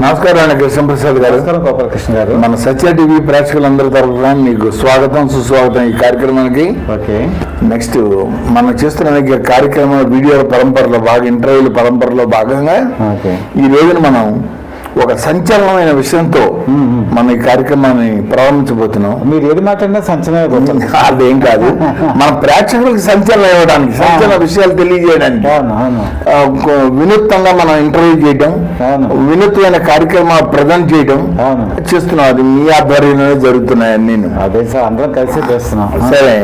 నమస్కారం అండి కృష్ణప్రసాద్ గారు. నమస్కారం గోపాలకృష్ణ గారు. మన సత్య టీవీ ప్రేక్షకులందరి తరఫున మీకు స్వాగతం సుస్వాగతం ఈ కార్యక్రమానికి. ఓకే, నెక్స్ట్ మనం చేస్తున్న కార్యక్రమం వీడియోల పరంపరలో ఇంటర్వ్యూల పరంపరలో భాగంగా ఈ రోజున మనం ఒక సంచలనమైన విషయంతో మన ఈ కార్యక్రమాన్ని ప్రారంభించబోతున్నాం. మీరు ఏది మాట్లాడినా సంచలనం అదేం కాదు, మన ప్రేక్షకులకు సంచలనం ఇవ్వడానికి, సంచలన విషయాలు తెలియజేయడానికి, వినూత్నంగా మనం ఇంటర్వ్యూ చేయడం, వినూత్నమైన కార్యక్రమాలు ప్రజెంట్ చేయడం చేస్తున్నాం. అది మీ ఆధ్వర్యంలోనే జరుగుతున్నాయని నేను అదే సార్ అందరం కలిసి చేస్తున్నాం. సరే,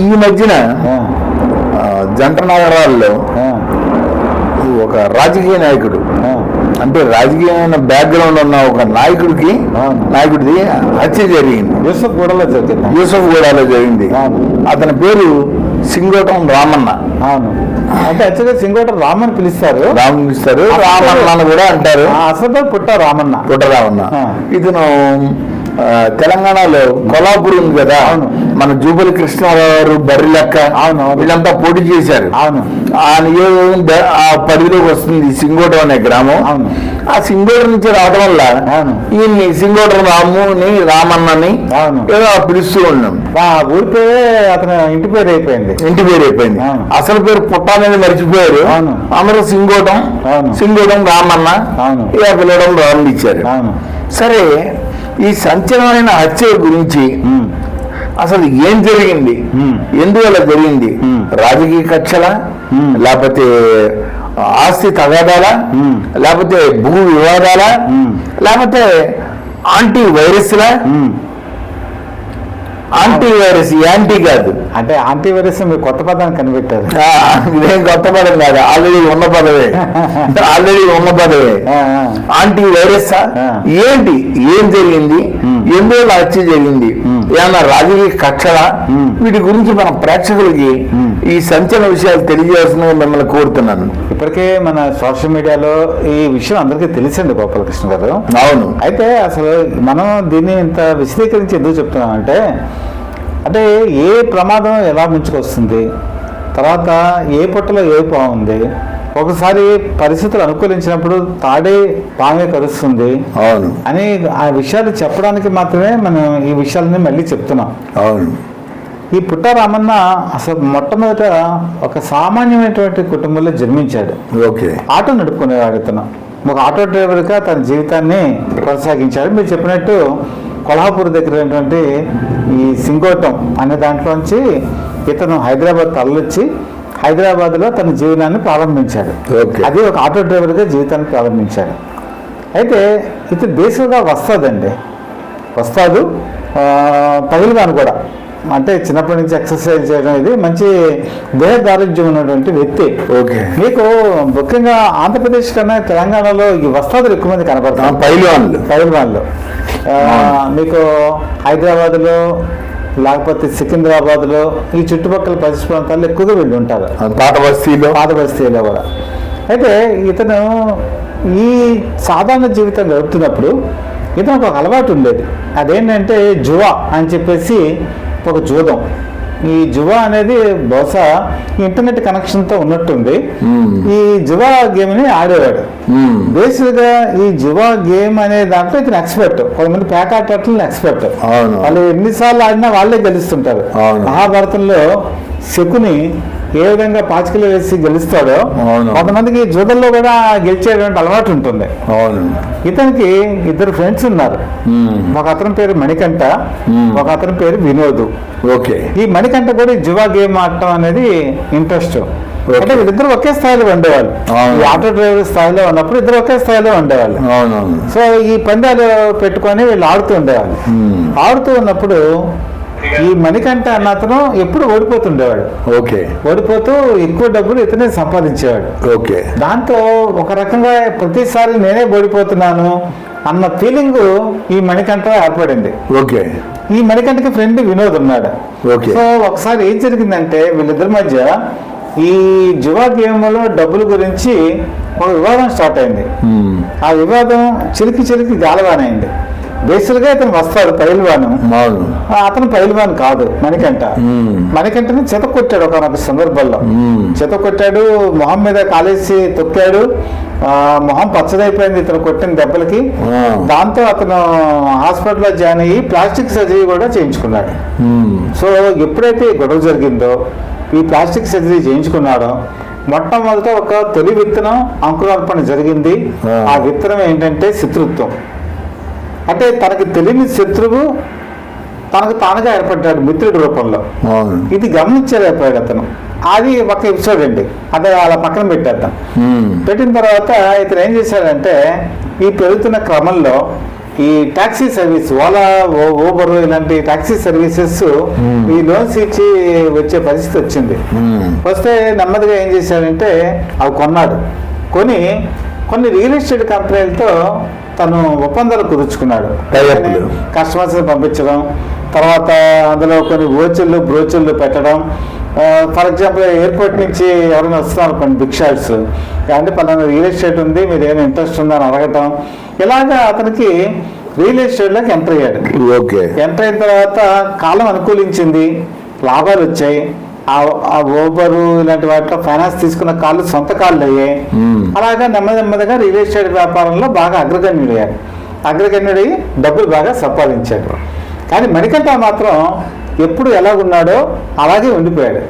ఈ మధ్యన జంట నగరాల్లో ఒక రాజకీయ నాయకుడు, అంటే రాజకీయమైన బ్యాక్గ్రౌండ్ ఉన్న ఒక నాయకుడిది హత్య జరిగింది. యూసఫ్గూడలో జరిగింది. అతని పేరు సింగోటం రామన్న. అవును, అంటే యాక్చువల్గా సింగోటం రామన్ పిలుస్తారు. రామన్న కూడా అంటారు. అసలు పుట్ట రామన్న. ఇతను తెలంగాణలో కొల్లాపూర్ ఉంది కదా, మన జూబలి కృష్ణారావు, బర్రి లెక్క వీళ్ళంతా పోటీ చేశారు. ఆ నియోజకవర్గం ఆ పరిధిలోకి వస్తుంది సింగోటం అనే గ్రామం. ఆ సింగోటం నుంచి రావడం వల్ల ఈయన్ని సింగోటం రాముని, రామన్నని ఏదో పిలుస్తూ ఉన్నాం. ఊరి పేరే అతను ఇంటి పేరు అయిపోయింది. అసలు పేరు పుట్టాలని మర్చిపోయారు. అందరూ సింగోటం రామన్న ఇలా పిలవడం ప్రారంభించారు. సరే, ఈ సంచలనమైన హత్య గురించి అసలు ఏం జరిగింది, ఎందువల్ల జరిగింది, రాజకీయ కక్షలా, లేకపోతే ఆస్తి తగాదాలా, లేకపోతే భూ వివాదాలా, లేకపోతే యాంటీ వైరస్లా? యాంటీ కాదు, అంటే యాంటీ వైరస్ మీరు కొత్త పదాన్ని కనిపెట్టారు. ఇదేం కొత్త పదం కాదు, ఆల్రెడీ ఉన్న పదవే. యాంటీ వైరస్ ఏంటి, ఏం జరిగింది, ఎందువల్ల హత్య జరిగింది, ఏమన్నా రాజకీయ కక్షలా? వీటి గురించి మన ప్రేక్షకులకి ఈ సంచలన విషయాలు తెలియజేయాల్సిన మిమ్మల్ని కోరుతున్నాను. ఇప్పటికే మన సోషల్ మీడియాలో ఈ విషయం అందరికీ తెలిసింది గోపాలకృష్ణ గారు. అవును, అయితే అసలు మనం దీన్ని ఇంత విశదీకరించి ఎందుకు చెప్తున్నాం అంటే ఏ ప్రమాదం ఎలా ముంచుకొస్తుంది, తర్వాత ఏ పొట్టలో ఏ బాగుంది, ఒకసారి పరిస్థితులు అనుకూలించినప్పుడు తాడే పామే కలుస్తుంది అని ఆ విషయాలు చెప్పడానికి మాత్రమే మనం ఈ విషయాలని మళ్ళీ చెప్తున్నాం. అవును, ఈ పుట్ట రామన్న అసలు మొట్టమొదట ఒక సామాన్యమైనటువంటి కుటుంబంలో జన్మించాడు. ఆటో నడుపుకునేవాడు. ఇతను ఒక ఆటో డ్రైవర్గా తన జీవితాన్ని కొనసాగించాడు. మీరు చెప్పినట్టు కొల్హాపూర్ దగ్గర ఉన్నటువంటి ఈ సింగోటం అనే దాంట్లోంచి ఇతను హైదరాబాద్ తరలిచ్చి హైదరాబాద్లో తన జీవనాన్ని ప్రారంభించాడు. అది ఒక ఆటో డ్రైవర్గా జీవితాన్ని ప్రారంభించాడు. అయితే ఇతను బేసిక్గా వస్తాడు పగిలిగాను కూడా, అంటే చిన్నప్పటి నుంచి ఎక్సర్సైజ్ చేయడం, ఇది మంచి దేహ దారుఢ్యం ఉన్నటువంటి వ్యక్తి. మీకు ముఖ్యంగా ఆంధ్రప్రదేశ్ కన్నా తెలంగాణలో ఈ వస్తాదులు ఎక్కువ మంది కనపడతారు. పైల్వాన్లు మీకు హైదరాబాద్లో లేకపోతే సికింద్రాబాద్లో ఈ చుట్టుపక్కల పరిసర ప్రాంతాల్లో ఎక్కువగా వెళ్ళి ఉంటారు, పాత బస్తీలో కూడా. అయితే ఇతను ఈ సాధారణ జీవితం గడుపుతున్నప్పుడు ఇతను ఒక అలవాటు ఉండేది. అదేంటంటే జువా అని చెప్పేసి ఒక జూదం. ఈ జువా అనేది బహుశా ఇంటర్నెట్ కనెక్షన్తో ఉన్నట్టుంది. ఈ జువా గేమ్ని ఆడేవాడు. బేసిక్గా ఈ జువా గేమ్ అనే దాంట్లో ఇతను ఎక్స్పర్ట్. కొంతమంది పేకాటలను ఎక్స్పర్ట్. వాళ్ళు ఎన్నిసార్లు ఆడినా వాళ్ళే గెలుస్తుంటారు. మహాభారతంలో శకుని ఏ విధంగా పాచికలు వేసి గెలుస్తాడో కొంతమందికి జూదంలో కూడా గెలిచేటువంటి అలవాటు ఉంటుంది. ఇతనికి ఇద్దరు ఫ్రెండ్స్ ఉన్నారు. ఒక అతని పేరు మణికంఠ, ఒక అతని పేరు వినోద్. ఈ మణికంఠ కూడా జువా గేమ్ ఆడటం అనేది ఇంట్రెస్ట్. అంటే వీళ్ళిద్దరు ఒకే స్థాయిలో ఉండేవాళ్ళు. ఈ ఆటో డ్రైవర్ స్థాయిలో ఉన్నప్పుడు ఇద్దరు ఒకే స్థాయిలో ఉండేవాళ్ళు. సో ఈ పందాలు పెట్టుకొని వీళ్ళు ఆడుతూ ఉండేవాళ్ళు. ఆడుతూ ఉన్నప్పుడు ఈ మణికంఠ అన్న అతను ఎప్పుడు ఓడిపోతుండేవాడు. ఓడిపోతూ ఎక్కువ డబ్బులు ఇతనే సంపాదించేవాడు. దాంతో ఒక రకంగా ప్రతిసారి నేనే ఓడిపోతున్నాను అన్న ఫీలింగ్ ఈ మణికంఠ ఏర్పడింది. ఈ మణికంఠకి ఫ్రెండ్ వినోద్ ఉన్నాడు. సో ఒకసారి ఏం జరిగిందంటే వీళ్ళిద్దరి మధ్య ఈ జువా గేమ్లో డబ్బుల గురించి ఒక వివాదం స్టార్ట్ అయింది. ఆ వివాదం చిలికి గాలవానైంది. బేసిక్ గా ఇతను వస్తాడు పైల్వాను. అవును. అతను పైల్వాన్ కాదు మణికంఠ. మణికంఠని చెత కొట్టాడు ఒక సందర్భంలో. చెత కొట్టాడు, మొహం మీద కాలేసి తొక్కాడు, మొహం పచ్చదైపోయింది ఇతను కొట్టిన దెబ్బలకి. దాంతో అతను హాస్పిటల్లో జాయిన్ అయ్యి ప్లాస్టిక్ సర్జరీ కూడా చేయించుకున్నాడు. సో ఎప్పుడైతే గొడవ జరిగిందో ఈ ప్లాస్టిక్ సర్జరీ చేయించుకున్నాడో మొట్టమొదట ఒక తొలి విత్తనం అంకురార్పణ జరిగింది. ఆ విత్తనం ఏంటంటే శత్రుత్వం. అంటే తనకి తెలియని శత్రువు తనకు తానుగా ఏర్పడ్డాడు మిత్రుడి రూపంలో. ఇది గమనించలేకపోయాడు అతను. అది ఒక ఎపిసోడ్ అండి, అదే అలా పక్కన పెట్టేద్దాం. పెట్టిన తర్వాత ఇతను ఏం చేశాడంటే ఈ పెరుగుతున్న క్రమంలో ఈ టాక్సీ సర్వీస్, ఓలా, ఊబర్ ఇలాంటి టాక్సీ సర్వీసెస్ ఈ లోన్స్ ఇచ్చి వచ్చే పరిస్థితి వచ్చింది. వస్తే నెమ్మదిగా ఏం చేశాడంటే అవి కొన్నాడు. కొన్ని రియల్ ఎస్టేట్ కంపెనీలతో తను ఒప్పందాలు కుదుర్చుకున్నాడు. కస్టమర్స్ని పంపించడం, తర్వాత అందులో కొన్ని బ్రోచర్లు పెట్టడం. ఫర్ ఎగ్జాంపుల్ ఎయిర్పోర్ట్ నుంచి ఎవరైనా వస్తున్నారు కొన్ని భిక్షాల్స్, అంటే పలానా రియల్ ఎస్టేట్ ఉంది, మీరు ఏమైనా ఇంట్రెస్ట్ ఉందని అడగటం. ఇలాగా అతనికి రియల్ ఎస్టేట్లోకి ఎంటర్ అయ్యాడు. ఎంటర్ అయిన తర్వాత కాలం అనుకూలించింది, లాభాలు వచ్చాయి. ఆ ఊబరు ఇలాంటి వాటిలో ఫైనాన్స్ తీసుకున్న కాళ్ళు సొంత కాళ్ళు అయ్యాయి. అలాగా నెమ్మదిగా రియల్ ఎస్టేట్ వ్యాపారంలో బాగా అగ్రగణ్యుడయ్యి డబ్బులు బాగా సంపాదించాడు. కానీ మణికంఠ మాత్రం ఎప్పుడు ఎలాగున్నాడో అలాగే ఉండిపోయాడు.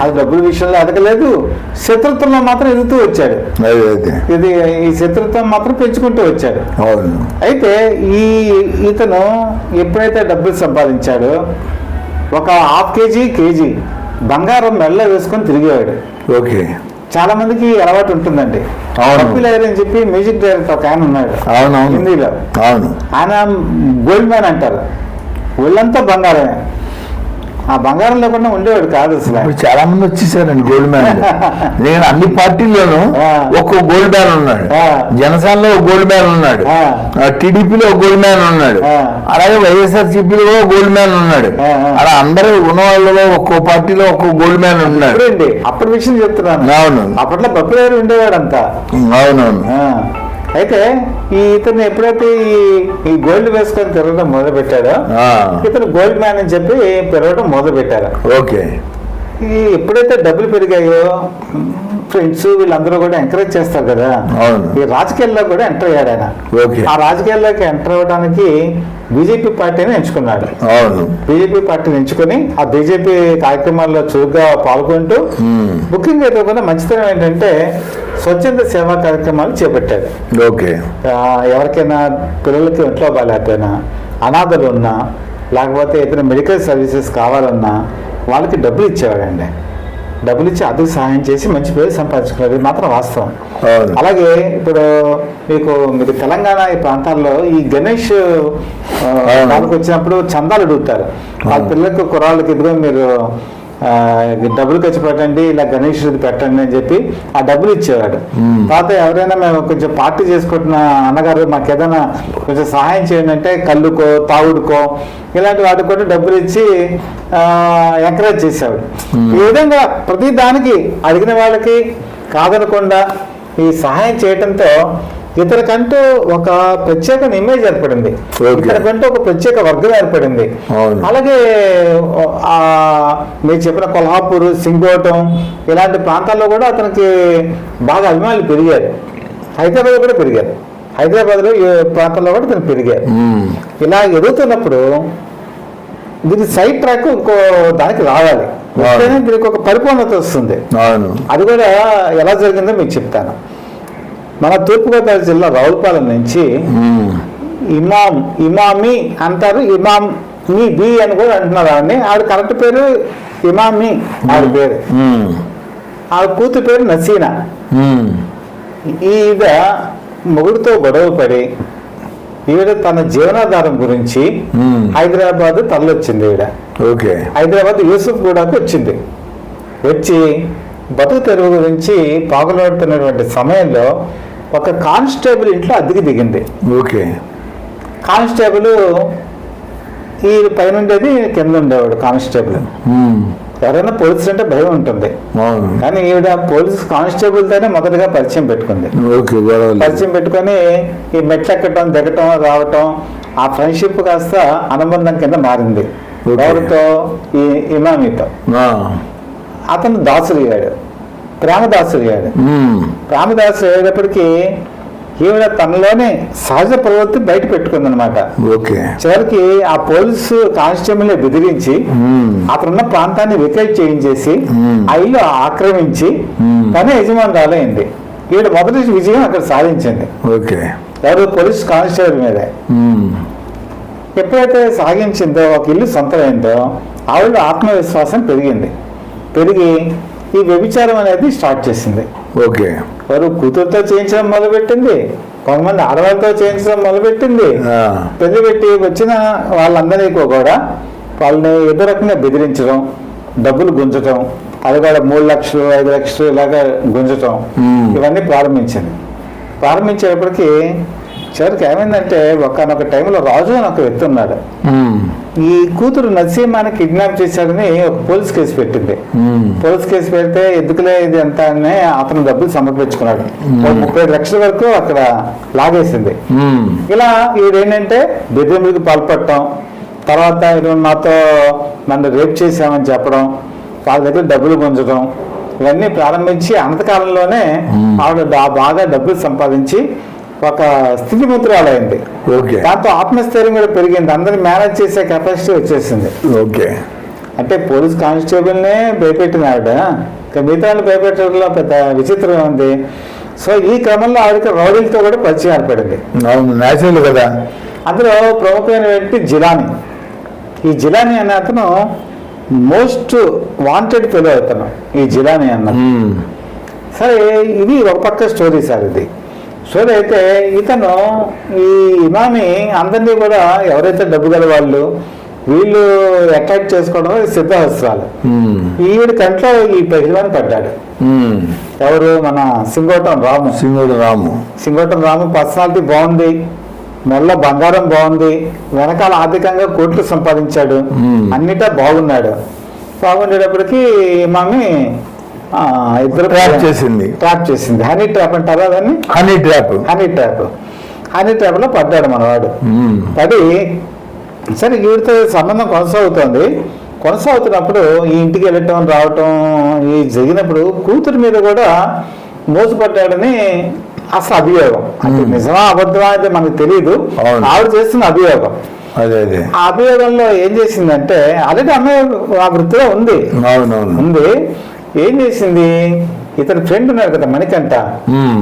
అది డబ్బుల విషయంలో ఎదగలేదు, శత్రుత్వంలో మాత్రం ఎదుగుతూ వచ్చాడు. ఈ శత్రుత్వం మాత్రం పెంచుకుంటూ వచ్చాడు. అయితే ఇతను ఎప్పుడైతే డబ్బులు సంపాదించాడో ఒక కేజీ బంగారం మెల్ల వేసుకొని తిరిగేవాడు. చాలా మందికి అలవాటు ఉంటుందండి. కపిల్ అని చెప్పి మ్యూజిక్ డైరెక్టర్ ఒక ఆయన ఉన్నాడు హిందీలో. ఆయన గోల్డ్ మ్యాన్ అంటారు, ఒళ్ళంతా బంగారమే. ఆ బంగారం లేకుండా ఉండేవాడు కాదు అసలు. చాలా మంది వచ్చేసారండి గోల్డ్ మ్యాన్. నేను అన్ని పార్టీల్లోనూ ఒక్కో గోల్డ్ మ్యాన్ ఉన్నాడు. జనసేనలో ఒక గోల్డ్ మ్యాన్ ఉన్నాడు, టీడీపీలో ఒక గోల్డ్ మ్యాన్ ఉన్నాడు, అలాగే వైఎస్ఆర్సీపీలో గోల్డ్ మ్యాన్ ఉన్నాడు. అలా అందరూ ఉన్న వాళ్ళలో ఒక్కో పార్టీలో ఒక్కో గోల్డ్ మ్యాన్ ఉన్నాడు. అప్పటి విషయం చెప్తున్నాను. అవును, అప్పట్లో బొబ్బులేరు ఉండేవాడు అంతా. అవునవును. అయితే ఇతను ఎప్పుడైతే ఈ గోల్డ్ వేసుకొని తిరగడం మొదలు పెట్టాడో ఇతను గోల్డ్ మ్యాన్ అని చెప్పి పెరగడం మొదలు పెట్టారు. ఎప్పుడైతే డబ్బులు పెరిగాయో ఫ్రెండ్స్ వీళ్ళందరూ కూడా ఎంకరేజ్ చేస్తారు కదా. ఈ రాజకీయాల్లో కూడా ఎంటర్ అయ్యాడు ఆయన. ఆ రాజకీయాల్లోకి ఎంటర్ అవ్వడానికి బీజేపీ పార్టీని ఎంచుకున్నాడు. బీజేపీ పార్టీని ఎంచుకుని ఆ బీజేపీ కార్యక్రమాల్లో చురుగ్గా పాల్గొంటూ ముఖ్యంగా ఎదుర్కొన్న మంచితనం ఏంటంటే స్వచ్ఛంద సేవా కార్యక్రమాలు చేపట్టాడు. ఎవరికైనా పిల్లలకి ఒంట్లో బాగాలేకపోయినా, అనాథలు ఉన్నా, లేకపోతే ఏదైనా మెడికల్ సర్వీసెస్ కావాలన్నా వాళ్ళకి డబ్బులు ఇచ్చేవాడండి. డబ్బులు ఇచ్చి అదుకు సహాయం చేసి మంచి పేరు సంపాదించుకున్నది మాత్రం వాస్తవం. అలాగే ఇప్పుడు మీరు తెలంగాణ ఈ ప్రాంతాల్లో ఈ గణేష్ వాళ్ళకి వచ్చినప్పుడు చందాలు అడుగుతారు. వాళ్ళ పిల్లలకు కుర్రాళ్ళకి ఇదిగో మీరు డబ్బులు ఖర్చు పెట్టండి, ఇలా గణేషుడిది పెట్టండి అని చెప్పి ఆ డబ్బులు ఇచ్చేవాడు. తర్వాత ఎవరైనా మేము కొంచెం పార్టీ చేసుకుంటున్న అన్నగారు మాకు ఏదైనా కొంచెం సహాయం చేయండి అంటే కళ్ళుకో తావుడుకో ఇలాంటి వాటికి కూడా డబ్బులు ఇచ్చి ఎంకరేజ్ చేసేవాడు. ఈ విధంగా ప్రతి దానికి అడిగిన వాళ్ళకి కాదనకుండా ఈ సహాయం చేయటంతో ఇతనికంటూ ఒక ప్రత్యేక ఇమేజ్ ఏర్పడింది, ఇతనికంటూ ఒక ప్రత్యేక వర్గం ఏర్పడింది. అలాగే మీరు చెప్పిన కొల్హాపూర్, సింగోటం ఇలాంటి ప్రాంతాల్లో కూడా అతనికి బాగా అభిమానులు పెరిగారు. హైదరాబాద్ కూడా పెరిగారు. హైదరాబాద్లో ఈ ప్రాంతాల్లో కూడా అతను పెరిగారు. ఇలా ఎదుగుతున్నప్పుడు దీని సైడ్ ట్రాక్ ఇంకో దానికి రావాలి, దీనికి ఒక పరిపూర్ణత వస్తుంది. అది కూడా ఎలా జరిగిందో మీకు చెప్తాను. మన తూర్పుగోదావరి జిల్లా రావులపాలెం నుంచి ఇమామి అంటారు, ఇమామి బి అని కూడా అంటున్నారు ఆవిడని. ఆవిడ కరెక్ట్ పేరు ఇమామి, ఆవిడ పేరు. ఆవిడ కూతురు పేరు నసీనా. ఈవిడ మొగుడితో గొడవ పడి ఈవిడ తన జీవనాధారం గురించి హైదరాబాద్ తరలొచ్చింది. ఈవిడ హైదరాబాద్ యూసుఫ్ గూడకు వచ్చింది. వచ్చి బతుకు తెరువు గురించి పాకులాడుతున్నటువంటి సమయంలో ఒక కానిస్టేబుల్ ఇంట్లో అద్దెకి దిగింది. కానిస్టేబుల్ ఈ పైన ఉండేది, కింద ఉండేవాడు కానిస్టేబుల్. ఎవరైనా పోలీసులు అంటే భయం ఉంటుంది, కానీ ఈవిడ పోలీసు కానిస్టేబుల్ తోనే మొదటగా పరిచయం పెట్టుకుంది. పరిచయం పెట్టుకొని ఈ మెట్లు ఎక్కటం, దిగటం, రావటం, ఆ ఫ్రెండ్షిప్ కాస్త అనుబంధం కింద మారింది. ఎవరితో? ఈ ఇమామితో. అతను దాసుడయ్యాడు, ప్రేమదాసుడయ్యాడు. ప్రేమదాసుడు అయ్యేటప్పటికీ ఈవిడ తనలోనే సహజ ప్రవృత్తి బయట పెట్టుకుందనమాట. చివరికి ఆ పోలీసు కానిస్టేబుల్ బెదిరించి అతనున్న ప్రాంతాన్ని వెకేట్ చేయించేసి ఆ ఇల్లు ఆక్రమించి తనే యజమానురాలైంది. ఈవిడ మొదటి విజయం అక్కడ సాధించింది. ఎవరు? పోలీసు కానిస్టేబుల్ మీద. ఎప్పుడైతే సాగించిందో, ఒక ఇల్లు సొంతమైందో, ఆవిడ ఆత్మవిశ్వాసం పెరిగి ఈ వ్యభిచారం అనేది స్టార్ట్ చేసింది. వారు కూతురుతో చేయించడం మొదలుపెట్టింది, కొంతమంది ఆడవాళ్ళతో చేయించడం మొదలుపెట్టింది. పెళ్లి పెట్టి వచ్చిన వాళ్ళందరికీ కూడా వాళ్ళని ఏదో రకంగా బెదిరించడం, డబ్బులు గుంజటం, అది కూడా 3 లక్షలు 5 లక్షలు ఇలాగా గుంజటం, ఇవన్నీ ప్రారంభించేటప్పటికి చివరికి ఏమైందంటే ఒకనొక టైంలో రాజు అని ఒక వ్యక్తి ఉన్నాడు. ఈ కూతురు నసీమాని కిడ్నాప్ చేశాడని ఒక పోలీస్ కేసు పెట్టింది. పోలీస్ కేసు పెడితే ఎందుకులే ఇది ఎంత అని అతను డబ్బులు సమర్పించుకున్నాడు. 30 లక్షల వరకు అక్కడ లాగేసింది. ఇలా ఈడేంటంటే బెదిరింపులకు పాల్పడటం, తర్వాత నన్ను రేప్ చేశామని చెప్పడం, వాళ్ళ దగ్గర డబ్బులు గుంజడం, ఇవన్నీ ప్రారంభించి అనంతకాలంలోనే ఆవిడ బాగా డబ్బులు సంపాదించి ఒక స్థితిమంతురాలైంది. దాంతో ఆత్మస్థైర్యం కూడా పెరిగింది, అందరిని మేనేజ్ చేసే కెపాసిటీ వచ్చేసింది. అంటే పోలీస్ కానిస్టేబుల్నే భయపెట్టిన ఆవిడ, మిగతా భయపెట్టడంలో పెద్ద విచిత్రం ఉంది. సో ఈ క్రమంలో ఆవిడకి రౌడీలతో కూడా పరిచయం ఏర్పడింది. కదా. అందులో ప్రముఖమైన వ్యక్తి జిలానీ. ఈ జిలానీ అనే అతను మోస్ట్ వాంటెడ్ ఫెలో అవుతాను ఈ జిలానీ అన్న. సరే, ఇది ఒక పక్క స్టోరీ సార్. ఇది స్టోరీ అయితే ఇతను ఈ ఇమామి అందరినీ కూడా ఎవరైతే డబ్బు గల వాళ్ళు వీళ్ళు అట్రాక్ట్ చేసుకోవడం సిద్ధహస్త్రాలు. ఈవిడ కంట్లో ఈ పెహల్వాన్ పడ్డాడు. ఎవరు? మన సింగోటం రాము పర్సనాలిటీ బాగుంది, మెల్ల బంగారం బాగుంది, వెనకాల ఆర్థికంగా కోట్లు సంపాదించాడు, అన్నిటా బాగుండేటప్పటికి ఇమామి ఇద్దరు ట్రాప్ చేసింది. హనీ ట్రాప్ అంటారా దాన్ని? హనీ ట్రాప్ లో పడ్డాడు మనవాడు. పడి సరే వీడితో సంబంధం కొనసాగుతున్నప్పుడు ఈ ఇంటికి వెళ్ళటం రావటం ఈ జరిగినప్పుడు కూతురు మీద కూడా మోసపడ్డాడని అసలు అభియోగం. అంటే నిజమా అబద్ధమా అయితే మనకు తెలియదు, ఆవిడ చేస్తున్న అభియోగం. ఆ అభియోగంలో ఏం చేసిందంటే ఆల్రెడీ అమ్మాయి ఆ వృత్తిలో ఉంది. ఏం చేసింది? ఇతని ఫ్రెండ్ ఉన్నాడు కదా మణికంఠ,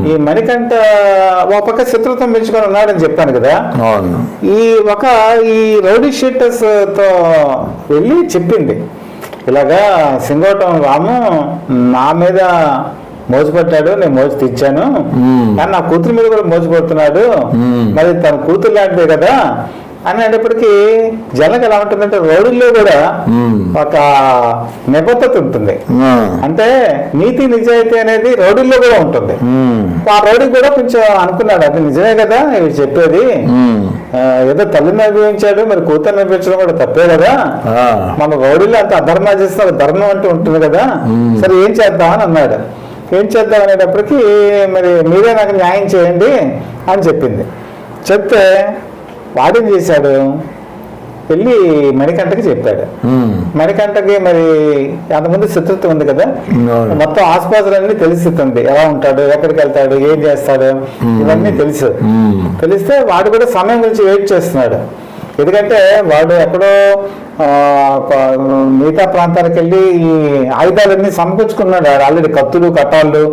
ఈ మణికంఠ ఒక పక్క శత్రుత్వం పెంచుకొని ఉన్నాడని చెప్పాను కదా, ఈ రౌడీ షీటర్స్ తో వెళ్ళి చెప్పింది, ఇలాగా సింగోటం రాము నా మీద మోసపడ్డాడు, నేను మోసి తెచ్చాను, కానీ నా కూతురు మీద కూడా మోసపడుతున్నాడు, మరి తన కూతురు లాంటిదే కదా అని అనేటప్పటికీ జనకు ఎలా ఉంటుందంటే రౌడీల్లో కూడా ఒక నిబద్ధత ఉంటుంది. అంటే నీతి నిజాయితీ అనేది రౌడీల్లో కూడా ఉంటుంది. ఆ రౌడీ కూడా కొంచెం అనుకున్నాడు, అది నిజమే కదా ఇవి చెప్పేది, ఏదో తల్లిని అనుభవించాడు, మరి కూతురు అనిపించడం కూడా తప్పే కదా, మన రౌడీలో అంత అధర్మం చేస్తే ధర్మం అంటూ ఉంటుంది కదా, సరే ఏం చేద్దామని అన్నాడు. ఏం చేద్దాం అనేటప్పటికీ మరి మీరే నాకు న్యాయం చేయండి అని చెప్తే వాడేం చేశాడు, వెళ్ళి మణికంఠకి చెప్పాడు. మణికంఠకి మరి అంతకుముందు శత్రుత్వం ఉంది కదా, మొత్తం ఆసుపత్రులన్నీ తెలిసిస్తుంది, ఎలా ఉంటాడు, ఎక్కడికి వెళ్తాడు, ఏం చేస్తాడు, ఇవన్నీ తెలిస్తే వాడు కూడా సమయం గురించి వెయిట్ చేస్తున్నాడు. ఎందుకంటే వాడు ఎక్కడో మిగతా ప్రాంతాలకు వెళ్ళి ఈ ఆయుధాలన్నీ సమకూర్చుకున్నాడు. ఆల్రెడీ కత్తులు కట్టాళ్ళు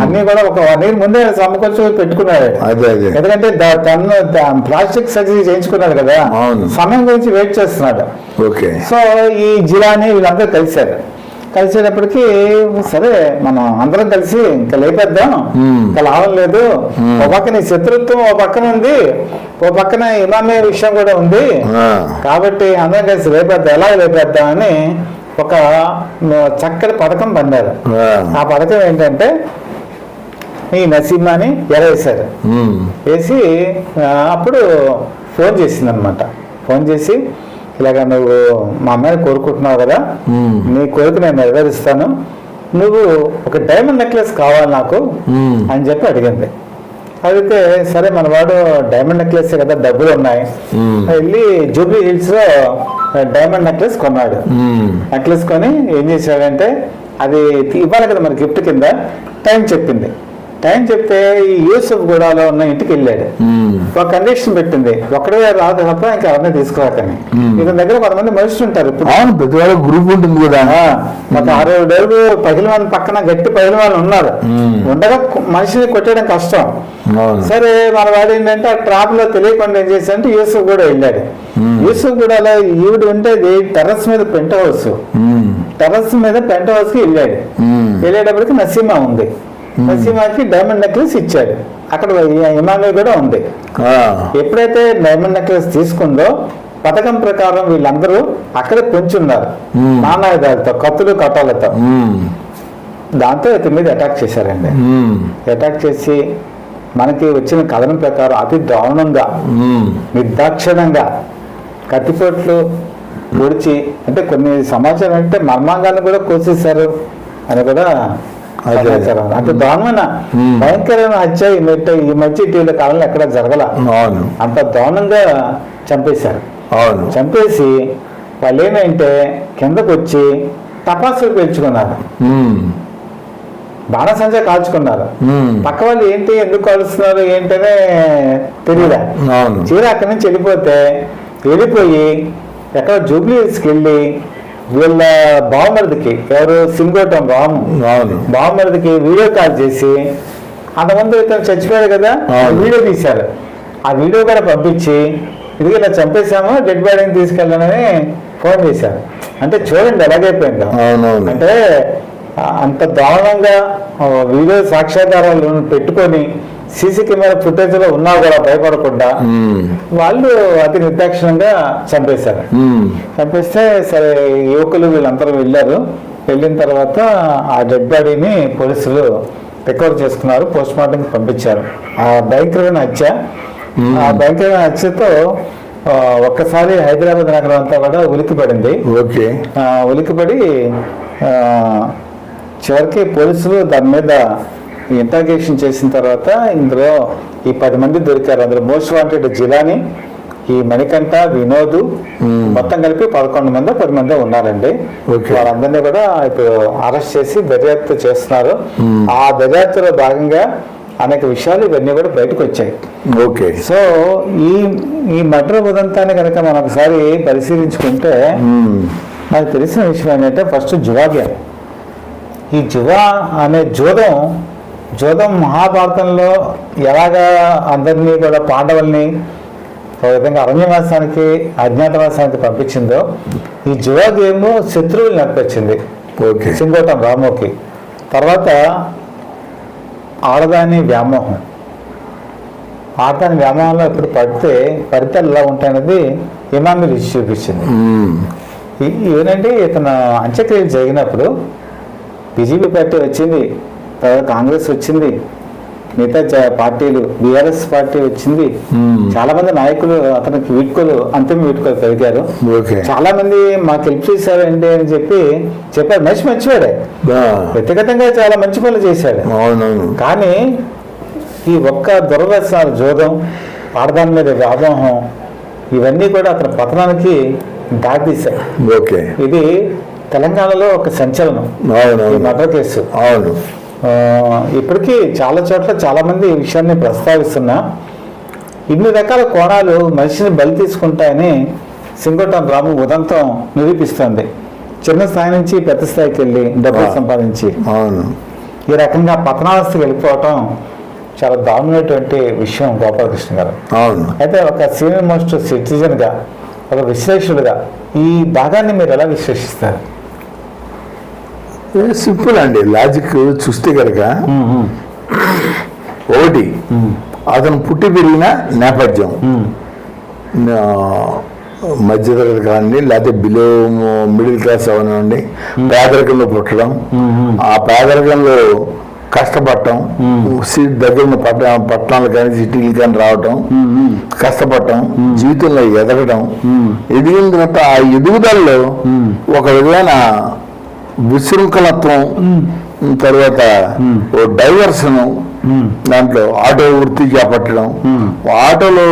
అన్ని కూడా ఒక 1 year ముందే సమకూర్చు పెట్టుకున్నాడు. ఎందుకంటే ప్లాస్టిక్ సర్జరీ చేయించుకున్నాడు కదా, సమయం గురించి వెయిట్ చేస్తున్నాడు. సో ఈ జిలాని వీళ్ళందరూ కలిసేటప్పటికి సరే మనం అందరం కలిసి ఇంకా లేపేద్దాం, ఇంకా లాభం లేదు, ఓ పక్కన శత్రుత్వం ఓ పక్కన ఉంది, ఓ పక్కన ఇమామే విషయం కూడా ఉంది, కాబట్టి అందరం కలిసి ఎలా లేపేద్దామని ఒక చక్కటి పథకం పన్నారు. ఆ పథకం ఏంటంటే ఈ నసీమాని ఎరేశారు. వేసి అప్పుడు ఫోన్ చేసిందనమాట. ఫోన్ చేసి ఇలాగ నువ్వు మా అమ్మాయిని కోరుకుంటున్నావు కదా, నీ కోరిక నేను నెరవేరుస్తాను, నువ్వు ఒక డైమండ్ నెక్లెస్ కావాలి నాకు అని చెప్పి అడిగింది. అడిగితే సరే మన వాడు డైమండ్ నెక్లెస్ కదా, డబ్బులు ఉన్నాయి, వెళ్ళి జూబ్లీ హిల్స్ లో డైమండ్ నెక్లెస్ కొన్నాడు. నెక్లెస్ కొని ఏం చేశాడంటే అది ఇవ్వాలి కదా మరి గిఫ్ట్ కింద, టైం చెప్పింది. టైం చెప్తే ఈ యూసఫ్ గూడలో ఉన్న ఇంటికి వెళ్ళాడు. ఒక కండిషన్ పెట్టింది, ఒక్కడే రాదు తప్ప ఇంకా ఎవరిని తీసుకోవాలని. ఇతని దగ్గర కొంతమంది మనుషులు ఉంటారు, ప్రతి గ్రూప్ ఉంటుంది కదా, ఒక 6-7 ఏళ్ళు పగిలివాళ్ళ పక్కన గట్టి పగిలివాళ్ళు ఉన్నారు. ఉండగా మనిషిని కొట్టడం కష్టం. సరే మన వాడు ఏంటంటే ఆ ట్రాప్ లో తెలియకుండా ఏం చేశాడంటే యూసఫ్ కూడా వెళ్ళాడు. యూసఫ్ గూడలో ఈవిడ ఉండేది టెర్రస్ మీద పెంట్ హౌస్, టెర్రస్ మీద పెంట్ హౌస్ కి వెళ్ళాడు. వెళ్ళేటప్పటికి నసీమా ఉంది, నసీమాకి డైమండ్ నెక్లెస్ ఇచ్చాడు. అక్కడ ఇమామి కూడా ఉంది. ఎప్పుడైతే డైమండ్ నెక్లెస్ తీసుకుందో పథకం ప్రకారం వీళ్ళందరూ అక్కడే పెంచున్నారు నానాయుధాలతో, కత్తులు కట్టాలతో. దాంతో ఇతని మీద అటాక్ చేశారండి. అటాక్ చేసి మనకి వచ్చిన కథనం ప్రకారం అతి దారుణంగా నిర్దాక్షిణ్యంగా కత్తిపోట్లు పొడిచి, అంటే కొన్ని సమాచారం అంటే మర్మాంగాన్ని కూడా కోసేశారు అని కూడా సమాచారం. అంత దారుణమైన భయంకరమైన హత్య ఈ మధ్య ఇటీవల కాలంలో ఎక్కడ జరగల. అంత దారుణంగా చంపేశారు. చంపేసి వాళ్ళు ఏమంటే కిందకు వచ్చి టపాసులు పేల్చుకున్నారు, బాణసంచా కాల్చుకున్నారు. పక్క వాళ్ళు ఏంటి ఎందుకు కాలుస్తున్నారు ఏంటనే తెలియదా. చీర అక్కడి నుంచి వెళ్ళిపోయి ఎక్కడ జూబ్లీ హిల్స్కి వెళ్ళి వీళ్ళ బావమరిదికి, ఎవరు సింగోటం బావమరిదికి వీడియో కాల్ చేసి, అంతమంది ఇతను చచ్చిపోయాడు కదా వీడియో తీశారు. ఆ వీడియో కూడా పంపించి ఇది ఇలా చంపేశాము, డెడ్ బాడీని తీసుకెళ్ళాలని ఫోన్ చేశారు. అంటే చూడండి ఎలాగైపోయింది. అంటే అంత దారుణంగా వీడియో సాక్ష్యాధారాలు పెట్టుకొని సీసీ కెమెరా ఫుటేజ్ లో ఉన్నా కూడా భయపడకుండా వాళ్ళు అతి నిర్దాక్షిణంగా చంపేశారు. చంపేస్తే సరే యువకులు వీళ్ళందరూ వెళ్ళిన తర్వాత ఆ డెడ్ బాడీని పోలీసులు రికవర్ చేసుకున్నారు, పోస్ట్ మార్టం పంపించారు. ఆ భయంకరమైన హత్యతో ఒక్కసారి హైదరాబాద్ నగరం అంతా కూడా ఉలిక్కిపడింది. ఉలిక్కిపడి చివరికి పోలీసులు దాని మీద ఇంట్రాగేషన్ చేసిన తర్వాత ఇందులో ఈ 10 మంది దొరికారు. అందులో మోస్ట్ వాంటెడ్ జిలాని, ఈ మణికంఠ, వినోద్, మొత్తం కలిపి 11 మంది 10 మంది ఉన్నారండి. వాళ్ళందరినీ కూడా ఇప్పుడు అరెస్ట్ చేసి దర్యాప్తు చేస్తున్నారు. ఆ దర్యాప్తులో భాగంగా అనేక విషయాలు ఇవన్నీ కూడా బయటకు వచ్చాయి. సో ఈ మర్డర్ ఉదంతాన్ని కనుక మనం ఒకసారి పరిశీలించుకుంటే నాకు తెలిసిన విషయం ఏంటంటే ఫస్ట్ జువా గేమ్. ఈ జువా అనే జోదం మహాభారతంలో ఎలాగా అందరినీ కూడా పాండవుల్ని ఒక విధంగా అరణ్యవాసానికి అజ్ఞాతవాసానికి పంపించిందో, ఈ జువా గేమ్ శత్రువులు నడిపించింది సింగోటం రాముకి. తర్వాత ఆడదాని వ్యామోహంలో ఇప్పుడు పడితే ఫలితాలు ఎలా ఉంటాయనేది ఇమామి రుచి చూపించింది. ఏనంటే ఇతను అంత్యక్రియలు జరిగినప్పుడు బీజేపీ పార్టీ వచ్చింది, తర్వాత కాంగ్రెస్ వచ్చింది, మిగతా పార్టీలు, బీఆర్ఎస్ పార్టీ వచ్చింది. చాలా మంది నాయకులు అతనికి అంతిమ వీడ్కోలు కలిగారు. చాలా మంది మాకు హెల్ప్ చేశారు అండి అని చెప్పారు. మంచివాడే, వ్యక్తిగతంగా చాలా మంచి పనులు చేశాడు. కానీ ఈ ఒక్క దురదర్శనాలు, జోదం, ఆడదాని మీద వ్యామోహం, ఇవన్నీ కూడా అతని పతనానికి దారితీశాయి. ఇది తెలంగాణలో ఒక సంచలనం ఈ మర్డర్ కేసు. ఇప్పటికీ చాలా చోట్ల చాలా మంది ఈ విషయాన్ని ప్రస్తావిస్తున్నా, ఇన్ని రకాల కోణాలు మనిషిని బలి తీసుకుంటాయని సింగోటం రాము ఉదంతం నిరూపిస్తుంది. చిన్న స్థాయి నుంచి పెద్ద స్థాయికి వెళ్ళి డబ్బులు సంపాదించి ఈ రకంగా పతనావస్థకి వెళ్ళిపోవటం చాలా దారుణమైనటువంటి విషయం గోపాలకృష్ణ గారు. అయితే ఒక సీనియర్ మోస్ట్ సిటిజన్ గా, ఒక విశ్లేషకుడుగా ఈ భాగాన్ని మీరు ఎలా విశ్లేషిస్తారు? సింపుల్ అండి, లాజిక్ చూస్తే కనుక ఒకటి అతను పుట్టి పెరిగిన నేపథ్యం, మధ్యతరగతి కానివ్వండి, లేకపోతే బిలో మిడిల్ క్లాస్ అవనండి, పేదరికంలో పుట్టడం, ఆ పేదరికంలో కష్టపడటం, దగ్గర ఉన్న పట్టణాలు కానీ సిటీలు కానీ రావటం, కష్టపడటం, జీవితంలో ఎదగడం, ఎదిగిన తర్వాత ఆ ఎదుగుదలలో ఒక విధమైన విశృంఖలత్వం, తర్వాత ఓ డైవర్సన్, దాంట్లో ఆటో వృత్తి చేపట్టడం, ఆటోలో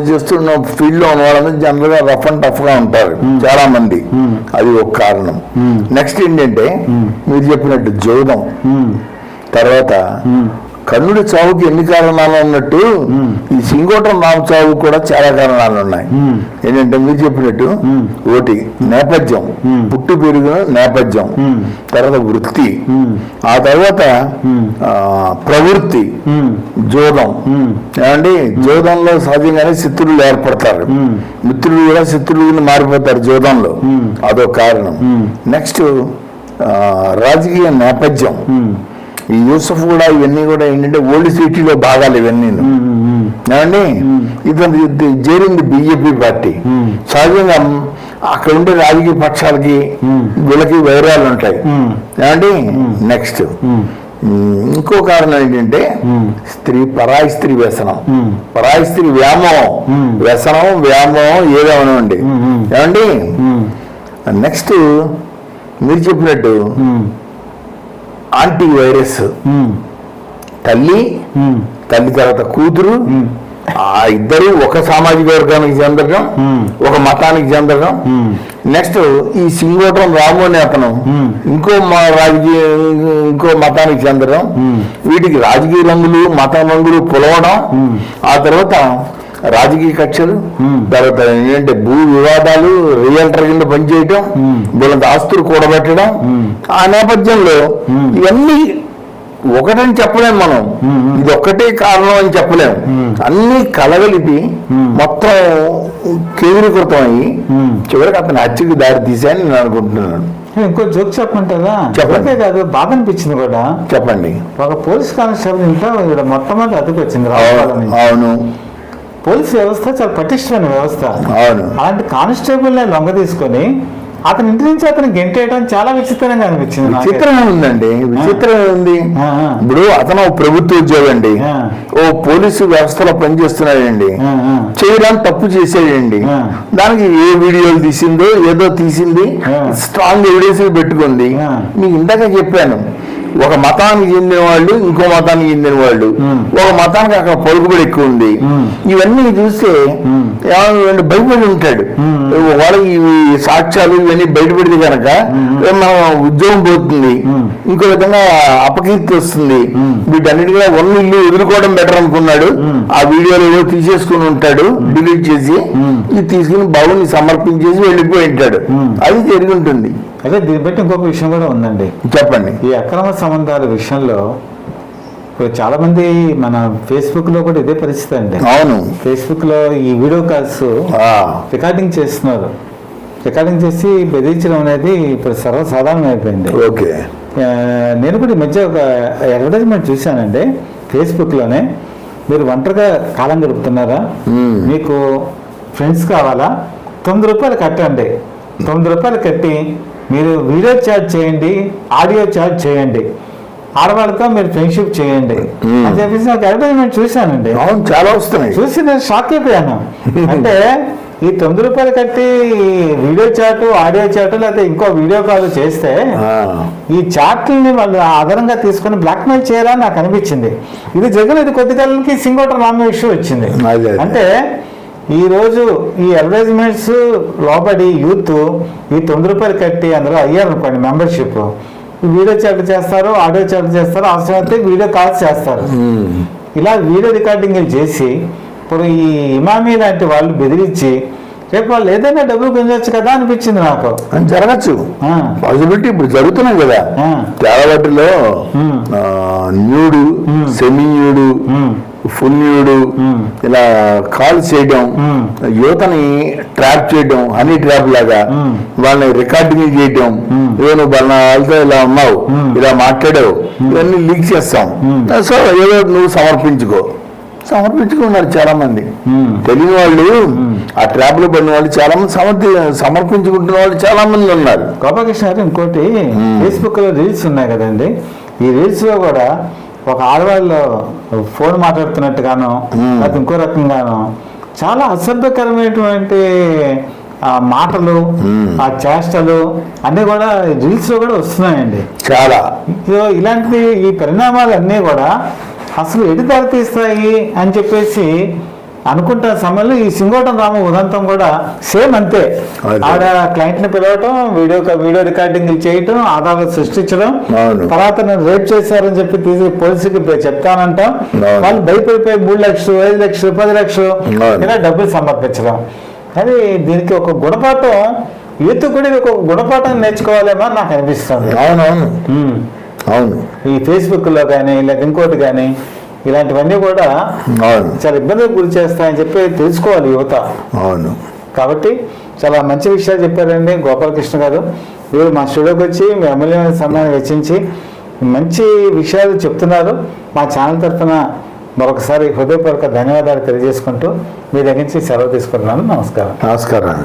చేస్తున్న ఫీల్డ్ లో ఉన్న వాళ్ళందరూ జనరల్ గా రఫ్ అండ్ టఫ్ గా ఉంటారు చాలా మంది, అది ఒక కారణం. నెక్స్ట్ ఏంటంటే మీరు చెప్పినట్టు జోదం, తర్వాత కర్ణుడి చావుకి ఎన్ని కారణాలు ఉన్నట్టు ఈ సింగోటం రామ చావు కూడా చాలా కారణాలు ఉన్నాయి. ఏంటంటే మీరు చెప్పినట్టు ఒకటి నేపథ్యం, పుట్టి పెరిగిన నేపథ్యం, తర్వాత వృత్తి, ఆ తర్వాత ప్రవృత్తి, జోదం. ఏమండి జోదంలో సహజంగానే శత్రువులు ఏర్పడతారు, మిత్రులు కూడా శత్రువులు మారిపోతారు జోదంలో, అదొక కారణం. నెక్స్ట్ రాజకీయ నేపథ్యం, ఈ యూసఫ్ కూడా ఇవన్నీ కూడా ఏంటంటే ఓల్డ్ సిటీలో భాగాలు ఇవన్నీ. ఏమండి ఇతను చేరింది బీజేపీ పార్టీ, సహజంగా అక్కడ ఉండే రాజకీయ పక్షాలకి వీళ్ళకి వైరాలు ఉంటాయి. ఏమండి నెక్స్ట్ ఇంకో కారణం ఏంటంటే పరాయి స్త్రీ వ్యసనం, పరాయి స్త్రీ వ్యామోహం, వ్యసనం వ్యామోహం ఏదేమనండి. ఏమండి నెక్స్ట్ మీరు చెప్పినట్టు యాంటీ వైరస్, తల్లి తర్వాత కూతురు, ఆ ఇద్దరు ఒక సామాజిక వర్గానికి చెందడం, ఒక మతానికి చెందడం. నెక్స్ట్ ఈ సింగోటం రాము అనే అతను ఇంకో మతానికి చెందడం, వీటికి రాజకీయ రంగులు మత రంగులు పులవడం, ఆ తర్వాత రాజకీయ కక్షలు, తర్వాత ఏంటంటే భూ వివాదాలు, రియల్టర్ కింద పనిచేయటం, వీళ్ళంత ఆస్తులు కూడబెట్టడం. ఆ నేపథ్యంలో ఇవన్నీ ఒకటని చెప్పలేము మనం, ఇది ఒక్కటే కారణం అని చెప్పలేము. అన్ని కలగలిపి మొత్తం కేంద్రీకృతం అయ్యి చివరికి అతని హత్యకి దారి తీశాయని నేను అనుకుంటున్నాను. ఇంకో జోక్ చెప్పమంటారా? చెప్పండి. కాదు బాధ అనిపించింది కూడా. చెప్పండి. ఒక పోలీస్ కానిస్టేబుల్ ఇంట్లో మొట్టమొదటి అదుపు వచ్చింది. అవును, పోలీస్ వ్యవస్థ చాలా పటిష్టమైన వ్యవస్థ. అవును, అలాంటి కానిస్టేబుల్ లొంగ తీసుకొని అతని ఇంటి నుంచి అతను గెంటేయడం చాలా విచిత్రంగా అనిపించింది. విచిత్రంగా ఉందండి, విచిత్రంగా ఉంది. ఇప్పుడు అతను ప్రభుత్వ ఉద్యోగం అండి, ఓ పోలీసు వ్యవస్థలో పనిచేస్తున్నాడండి, చేయడానికి తప్పు చేసేయండి, దానికి ఏ వీడియోలు తీసిందో ఏదో తీసింది, స్ట్రాంగ్ ఎవిడెన్స్ పెట్టుకుంది. మీకు ఇందాక చెప్పాను, ఒక మతానికి చెందిన వాళ్ళు ఇంకో మతానికి చెందిన వాళ్ళు, ఒక మతానికి అక్కడ పలుకుబడి ఎక్కువ ఉంది. ఇవన్నీ చూస్తే భయపడి ఉంటాడు. వాళ్ళకి ఇవి సాక్ష్యాలు ఇవన్నీ బయటపడితే కనుక మన ఉద్యోగం పోతుంది, ఇంకో విధంగా అపకీర్తి వస్తుంది. వీటన్నిటిగా ఉన్న ఇల్లు వదులుకోవడం బెటర్ అనుకున్నాడు. ఆ వీడియోలు ఏదో తీసేసుకుని ఉంటాడు, డిలీట్ చేసి ఇది తీసుకుని బాబుని సమర్పించేసి వెళ్ళిపోయి ఉంటాడు. అది జరిగి ఉంటుంది. అదే దీన్ని బట్టి ఇంకొక విషయం కూడా ఉందండి. చెప్పండి. ఈ అక్రమ సంబంధాల విషయంలో ఇప్పుడు చాలా మంది మన ఫేస్బుక్ లో కూడా ఇదే పరిస్థితి అండి. అవును, ఫేస్బుక్ లో ఈ వీడియో కాల్స్ రికార్డింగ్ చేస్తున్నారు. రికార్డింగ్ చేసి బెదిరించడం అనేది ఇప్పుడు సర్వసాధారణం అయిపోయింది. ఓకే, నేను కూడా ఈ మధ్య ఒక అడ్వర్టైజ్మెంట్ చూశానండి ఫేస్బుక్ లోనే. మీరు ఒంటరిగా కాలం గడుపుతున్నారా, మీకు ఫ్రెండ్స్ కావాలా, 9 రూపాయలు కట్టండి. 9 రూపాయలు కట్టి మీరు వీడియో చాట్ చేయండి, ఆడియో చాట్ చేయండి, ఆడవాళ్ళతో మీరు ఫ్రెండ్షిప్ చేయండి అని చెప్పేసి ఒక అడ్వర్టైజ్మెంట్ చూశానండి. అవును, చాలా వస్తున్నాయి. చూసి నేను షాక్ అయిపోయాను. అంటే ఈ 9 రూపాయలు కట్టి వీడియో చాటు, ఆడియో చాటు, లేకపోతే ఇంకో వీడియో కాల్ చేస్తే ఈ చాట్లని వాళ్ళు ఆధారంగా తీసుకొని బ్లాక్మెయిల్ చేయాలని నాకు అనిపించింది. ఇది జరిగినది కొద్ది కాలానికి సింగోటం రామ ఇష్యూ వచ్చింది. అంటే ఈ రోజు ఈ అడ్వర్టైజ్మెంట్స్ లోబడి యూత్ ఈ 9 రూపాయలు కట్టి అందులో అయ్యారనుకోండి మెంబర్షిప్, వీడియో చాట్ చేస్తారు, ఆడియో చాట్ చేస్తారు, అవసరమైతే వీడియో కాల్స్ చేస్తారు. ఇలా వీడియో రికార్డింగ్ చేసి ఇప్పుడు ఈ ఇమామీ లాంటి వాళ్ళు బెదిరించి రేపు వాళ్ళు ఏదైనా డబ్బులు గుంజొచ్చు కదా అనిపించింది నాకు. జరగచ్చు, పాసిబిలిటీ ఇప్పుడు జరుగుతున్నాయి కదా. తేలబట్టిలో nude, semi nude, full nude ఇలా కాల్ చేయడం, యువతని ట్రాప్ చేయడం, హనీ ట్రాప్ లాగా వాళ్ళని రికార్డింగ్ చేయడం, నువ్వు వాళ్ళతో ఇలా ఉన్నావు, ఇలా మాట్లాడావు, ఇవన్నీ లీక్ చేస్తాం. సో ఏదో నువ్వు సమర్పించుకున్నారు చాలా మంది. తెలియని వాళ్ళు ఆ ట్రాప్ లో పడిన వాళ్ళు చాలా మంది సమర్పించుకుంటున్న వాళ్ళు చాలా మంది ఉన్నారు. గోపాలకృష్ణ గారు, ఇంకోటి ఫేస్బుక్ లో రీల్స్ ఉన్నాయి కదండి, ఈ రీల్స్ లో కూడా ఒక ఆడవాళ్ళు ఫోన్ మాట్లాడుతున్నట్టుగానో లేకపోతే ఇంకో రకంగానో చాలా అసభ్యకరమైనటువంటి మాటలు, ఆ చేష్టలు అన్నీ కూడా రీల్స్ లో కూడా వస్తున్నాయండి చాలా. ఇలాంటి ఈ పరిణామాలు అన్నీ కూడా అసలు ఎటు దారి తీస్తాయి అని చెప్పేసి అనుకుంటున్న సమయంలో ఈ సింగోటం రాము ఉదంతం కూడా సేమ్ అంతే. ఆడ క్లయింట్ని పిలవటం, వీడియో రికార్డింగ్ చేయటం, ఆధారాలు సృష్టించడం, తర్వాత నేను రేప్ చేశారని చెప్పి తీసి పోలీసుకి చెప్తానంటాం, వాళ్ళు భయపడిపోయి 3 లక్షలు 5 లక్షలు 10 లక్షలు ఇలా డబ్బులు సమర్పించడం. అది దీనికి ఒక గుణపాఠం, యూత్ కూడా ఒక గుణపాఠం నేర్చుకోవాలేమో నాకు అనిపిస్తుంది. అవునవును అవును. ఈ ఫేస్బుక్ లో కానీ లేదా ఇంకోటి కానీ ఇలాంటివన్నీ కూడా చాలా ఇబ్బందులకు గురి చేస్తాయని చెప్పి తెలుసుకోవాలి యువత. అవును. కాబట్టి చాలా మంచి విషయాలు చెప్పారండి గోపాలకృష్ణ గారు. మీరు మా స్టూడియోకి వచ్చి మీ అమూల్యమైన సమయాన్ని వెచ్చించి మంచి విషయాలు చెప్తున్నారు. మా ఛానల్ తరఫున మరొకసారి హృదయపూర్వక ధన్యవాదాలు తెలియజేసుకుంటూ మీ దగ్గర నుంచి సెలవు తీసుకుంటున్నాను. నమస్కారం. నమస్కారం.